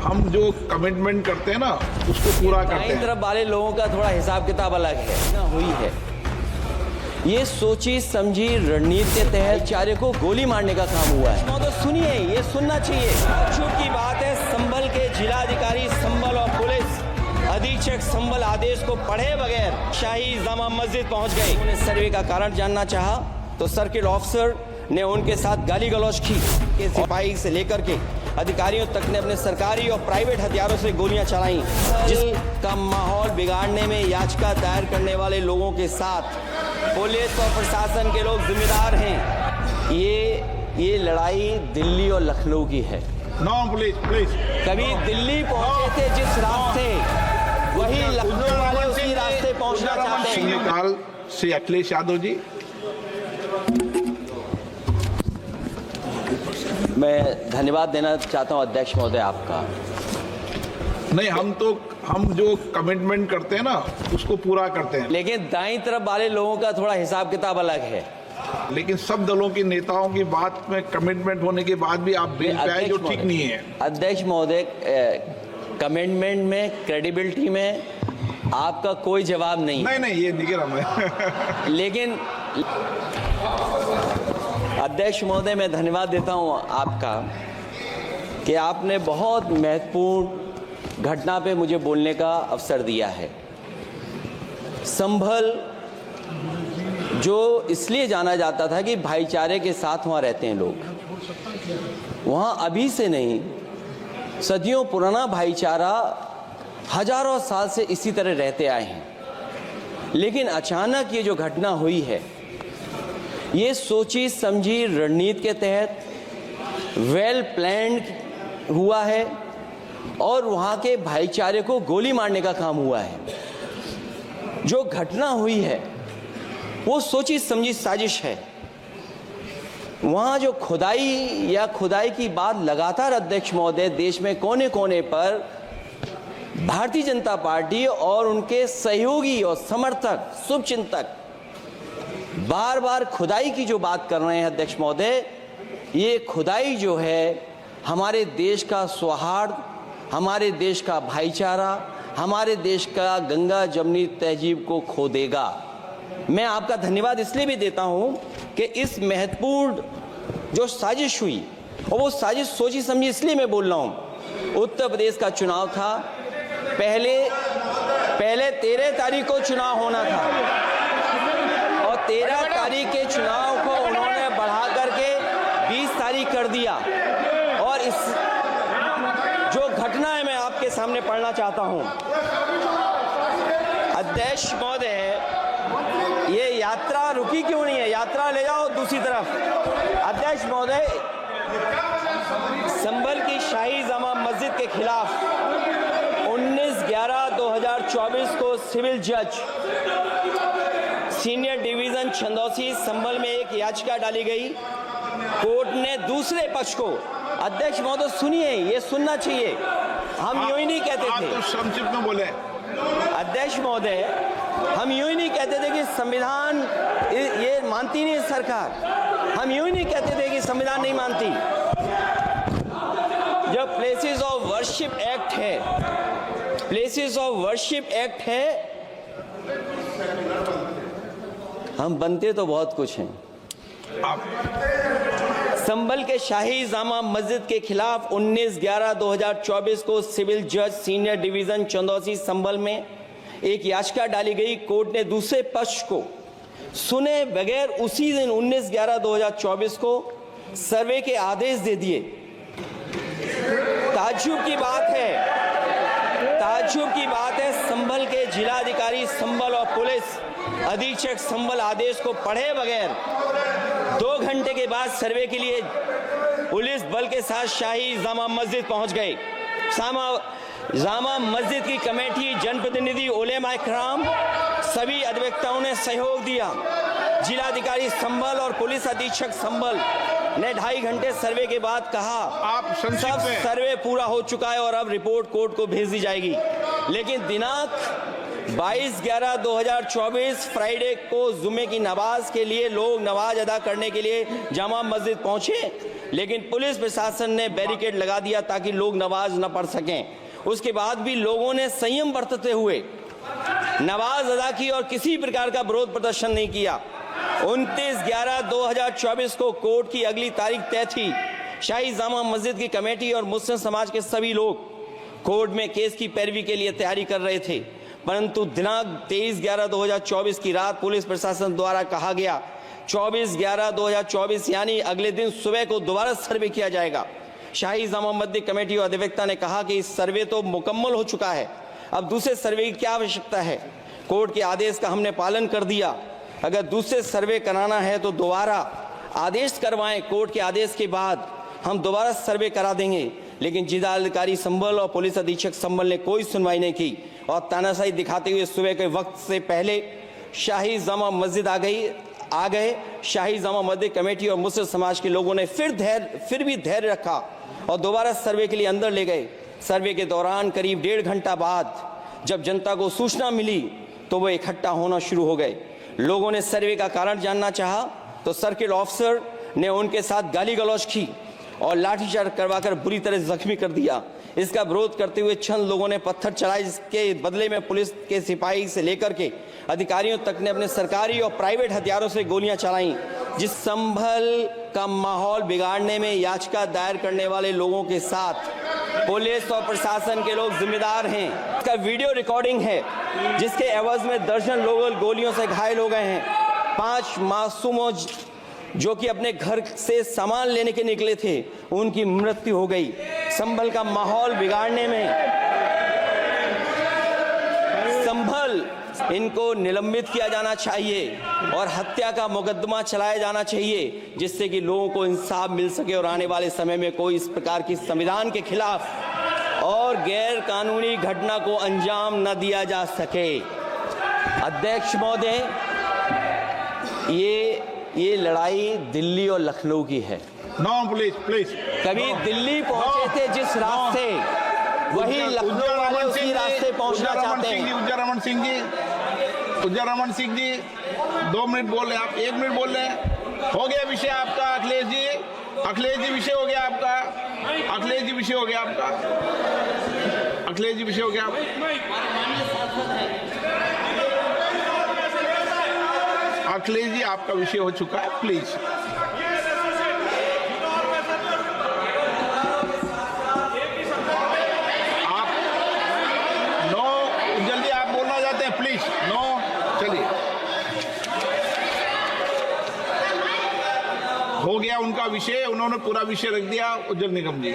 हम जो कमिटमेंट करते हैं ना उसको पूरा करते हैं। तरफ वाले लोगों का थोड़ा हिसाब किताब अलग है ना हुई है। ये सोची समझी रणनीति के तहत भाईचारे को गोली मारने का काम हुआ है। तो सुनिए, ये सुनना चाहिए। छूट की बात है, संभल के जिलाधिकारी संभल और पुलिस अधीक्षक संभल आदेश को पढ़े बगैर शाही जामा मस्जिद पहुंच गए। उन्होंने सर्वे का कारण जानना चाहा तो सर्किल ऑफिसर ने उनके साथ गाली गलौज की। सिपाही से लेकर के अधिकारियों तक ने अपने सरकारी और प्राइवेट हथियारों से गोलियां चलाई, जिसका माहौल बिगाड़ने में याचिका दायर करने वाले लोगों के साथ पुलिस और प्रशासन के लोग जिम्मेदार हैं। ये लड़ाई दिल्ली और लखनऊ की है। नो प्लीज कभी दिल्ली पहुंचे थे जिस रास्ते, वही लखनऊ वाले उसी रास्ते पहुंचना चाहते हैं। काल श्री अखिलेश यादव जी, मैं धन्यवाद देना चाहता हूं अध्यक्ष महोदय आपका। नहीं, हम जो कमिटमेंट करते हैं ना उसको पूरा करते हैं। लेकिन दाईं तरफ वाले लोगों का थोड़ा हिसाब किताब अलग है। लेकिन सब दलों के नेताओं की बात में कमिटमेंट होने के बाद भी आप बेंच पे आए, जो ठीक नहीं है। अध्यक्ष महोदय, कमिटमेंट में, क्रेडिबिलिटी में आपका कोई जवाब नहीं। नहीं, ये निगरा मैं लेकिन अध्यक्ष महोदय, मैं धन्यवाद देता हूं आपका कि आपने बहुत महत्वपूर्ण घटना पे मुझे बोलने का अवसर दिया है। संभल जो इसलिए जाना जाता था कि भाईचारे के साथ वहाँ रहते हैं लोग, वहाँ अभी से नहीं, सदियों पुराना भाईचारा हजारों साल से इसी तरह रहते आए हैं। लेकिन अचानक ये जो घटना हुई है, ये सोची समझी रणनीति के तहत वेल प्लान्ड हुआ है और वहाँ के भाईचारे को गोली मारने का काम हुआ है। जो घटना हुई है वो सोची समझी साजिश है। वहाँ जो खुदाई की बात लगातार अध्यक्ष महोदय देश में कोने कोने पर भारतीय जनता पार्टी और उनके सहयोगी और समर्थक, शुभचिंतक बार बार खुदाई की जो बात कर रहे हैं अध्यक्ष महोदय, ये खुदाई जो है हमारे देश का सौहार्द, हमारे देश का भाईचारा, हमारे देश का गंगा जमनी तहजीब को खो देगा। मैं आपका धन्यवाद इसलिए भी देता हूं कि इस महत्वपूर्ण जो साजिश हुई, और वो साजिश सोची समझी इसलिए मैं बोल रहा हूं। उत्तर प्रदेश का चुनाव था, पहले 13 तारीख को चुनाव होना था और 13 तारीख के चुनाव को उन्होंने बढ़ा करके 20 तारीख कर दिया। और इस जो घटना है मैं आपके सामने पढ़ना चाहता हूं। अध्यक्ष महोदय, ये यात्रा रुकी क्यों नहीं है? यात्रा ले जाओ दूसरी तरफ। अध्यक्ष महोदय, संभल की शाही जामा मस्जिद के खिलाफ 19/11/2024 को सिविल जज सीनियर डिवीजन छंदौसी संभल में एक याचिका डाली गई। कोर्ट ने दूसरे पक्ष को, अध्यक्ष महोदय सुनिए, ये सुनना चाहिए, हम यूं ही नहीं कहते थे। तो संक्षिप्त में बोले। अध्यक्ष महोदय, हम यूं ही नहीं कहते थे कि संविधान ये मानती नहीं सरकार। हम यूं ही नहीं कहते थे कि संविधान नहीं मानती। जब प्लेसेस ऑफ वर्शिप एक्ट है, प्लेसेस ऑफ वर्शिप एक्ट है, हम बनते तो बहुत कुछ हैं। संभल के शाही जामा मस्जिद के खिलाफ 19/11/2024 को सिविल जज सीनियर डिवीजन चंदौसी संभल में एक याचिका डाली गई। कोर्ट ने दूसरे पक्ष को सुने बगैर उसी दिन 19/11/2024 को सर्वे के आदेश दे दिए। ताज्जुब की बात है, संभल के जिलाधिकारी संभल और पुलिस अधीक्षक संभल आदेश को पढ़े बगैर 2 घंटे के बाद सर्वे के लिए पुलिस बल के साथ शाही जामा मस्जिद पहुंच गए। जामा मस्जिद की कमेटी, जनप्रतिनिधि, उलेमा इकराम, सभी अधिवक्ताओं ने सहयोग दिया। जिलाधिकारी संभल और पुलिस अधीक्षक संभल ने 2.5 घंटे सर्वे के बाद कहा सब सर्वे पूरा हो चुका है और अब रिपोर्ट कोर्ट को भेज दी जाएगी। लेकिन दिनांक 22/11/2024 फ्राइडे को जुमे की नमाज के लिए लोग नमाज अदा करने के लिए जामा मस्जिद पहुंचे लेकिन पुलिस प्रशासन ने बैरिकेड लगा दिया ताकि लोग नमाज न पढ़ सकें। उसके बाद भी लोगों ने संयम बरतते हुए नमाज अदा की और किसी प्रकार का विरोध प्रदर्शन नहीं किया। 29/11/2024 को कोर्ट की अगली तारीख तय थी। शाही जामा मस्जिद की कमेटी और मुस्लिम समाज के सभी लोग कोर्ट में केस की पैरवी के लिए तैयारी कर रहे थे, परंतु दिनांक 23/11/2024 की रात पुलिस प्रशासन द्वारा कहा गया 24/11/2024 यानी अगले दिन सुबह को दोबारा सर्वे किया जाएगा। शाही जामा मस्जिद कमेटी और अधिवक्ता ने कहा कि इस सर्वे तो मुकम्मल हो चुका है, अब दूसरे सर्वे की क्या आवश्यकता है। कोर्ट के आदेश का हमने पालन कर दिया। अगर दूसरे सर्वे कराना है तो दोबारा आदेश करवाएं। कोर्ट के आदेश के बाद हम दोबारा सर्वे करा देंगे। लेकिन जिलाधिकारी संभल और पुलिस अधीक्षक संभल ने कोई सुनवाई नहीं की और तानाशाही दिखाते हुए सुबह के वक्त से पहले शाही जामा मस्जिद आ गए। शाही जामा मस्जिद कमेटी और मुस्लिम समाज के लोगों ने फिर भी धैर्य रखा और दोबारा सर्वे के लिए अंदर ले गए। सर्वे के दौरान करीब 1.5 घंटा बाद जब जनता को सूचना मिली तो वो इकट्ठा होना शुरू हो गए। लोगों ने सर्वे का कारण जानना चाहा तो सर्किल ऑफिसर ने उनके साथ गाली गलौज की और लाठीचार्ज करवाकर बुरी तरह जख्मी कर दिया। इसका विरोध करते हुए चंद लोगों ने पत्थर चलाए, जिसके बदले में पुलिस के सिपाही से लेकर के अधिकारियों तक ने अपने सरकारी और प्राइवेट हथियारों से गोलियां चलाईं। जिस संभल का माहौल बिगाड़ने में याचिका दायर करने वाले लोगों के साथ पुलिस और प्रशासन के लोग जिम्मेदार हैं। इसका वीडियो रिकॉर्डिंग है जिसके एवज में दर्जन लोग गोलियों से घायल हो गए हैं। 5 मासूमों जो कि अपने घर से सामान लेने के निकले थे, उनकी मृत्यु हो गई। संभल का माहौल बिगाड़ने में संभल इनको निलंबित किया जाना चाहिए और हत्या का मुकदमा चलाया जाना चाहिए, जिससे कि लोगों को इंसाफ मिल सके और आने वाले समय में कोई इस प्रकार की संविधान के खिलाफ और गैर कानूनी घटना को अंजाम न दिया जा सके। अध्यक्ष महोदय, ये लड़ाई दिल्ली और लखनऊ की है। नो प्लीज कभी दिल्ली पहुंचे थे जिस रास्ते, वही लखनऊ वाले उसी रास्ते पहुंचना चाहते हैं। उज्जर रमन सिंह जी 2 मिनट बोल रहे, आप 1 मिनट बोल रहे हैं। हो गया विषय आपका अखिलेश जी विषय हो गया आपका। अखिलेश जी विषय हो गया आपका। अखिलेश जी आपका विषय हो चुका है, प्लीज। आप नो, जल्दी आप बोलना चाहते हैं, प्लीज नो। चलिए, हो गया उनका विषय, उन्होंने पूरा विषय रख दिया उज्जवल निगम जी।